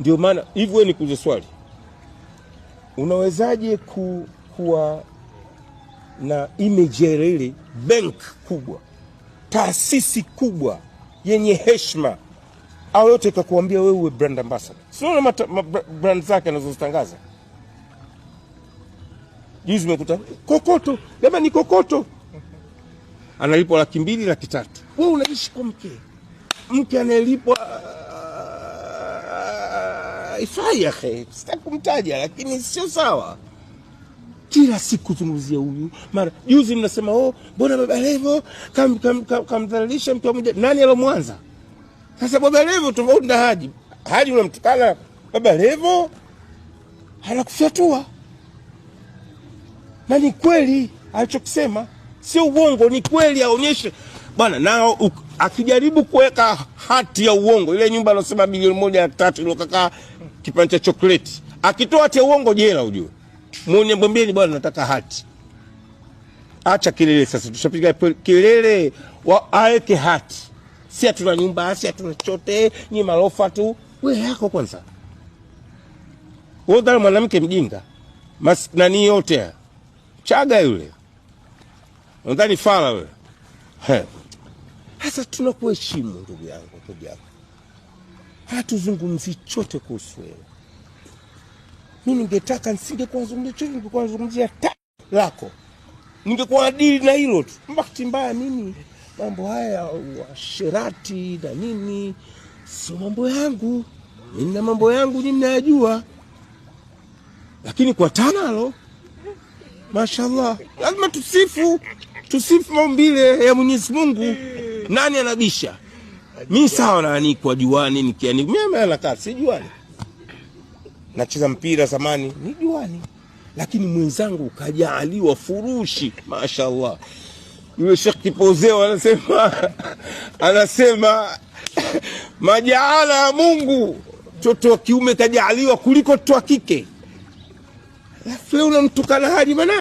Ndio maana hivyo. Wewe nikuulize swali, unawezaje kuwa na image ya ile bank kubwa, taasisi kubwa yenye heshima, au yote kakuambia wewe uwe brand ambassador? Sio na brand zake anazozitangaza. Juzi umekuta kokoto, labda ni kokoto analipwa 200,000 300,000. Wewe unaishi kwa mke anayelipwa ifai yake, sitaki kumtaja lakini sio sawa. Kila siku zungumzia huyu. Mara juzi mnasema mbona Baba Levo kamdhalilisha mtu mmoja. Nani alomwanza? Sasa Baba Levo tofauti na Haji. Haji unamtukana, Baba Levo anakufyatua. Na ni kweli alichokisema, sio uongo, ni kweli. Aonyeshe bwana. Nao akijaribu kuweka hati ya uongo, ile nyumba anasema bilioni 1.3 ilokakaa kipande cha chocolate, akitoa hati ya uongo jela, ujue. Mwambieni bwana nataka hati. Acha kelele sasa, tushapiga kelele, aweke hati. Si hatuna nyumba, si hatuna chochote, ni malofa tu. Wewe yako kwanza. Wewe ndio mwanamke mjinga. Nani yote. Chaga yule. Ndani fala wewe. Sasa tunakuheshimu ndugu yangu, hatuzungumzi chochote kuhusu wewe. Mimi ningetaka nisingekuwa zungumzia chochote, ningekuwa zungumzia lako. Ningekuwa adili na hilo tu. Bahati mbaya mimi mambo haya washerati na nini sio mambo yangu. Mimi na mambo yangu ninayajua. Lakini kwa tanalo mashallah, lazima tusifu maumbile ya Mwenyezi Mungu. Nani anabisha? Mimi sawa na anikwa juani, nikianikwa mimi anakaa si juani. Nacheza mpira zamani ni juani. Lakini mwenzangu kajaaliwa furushi, mashallah. Yule Sheikh Kipozeo anasema majaala ya Mungu, mtoto wa kiume kajaaliwa kuliko mtoto wa kike. Alafu unamtukana Haji Manara.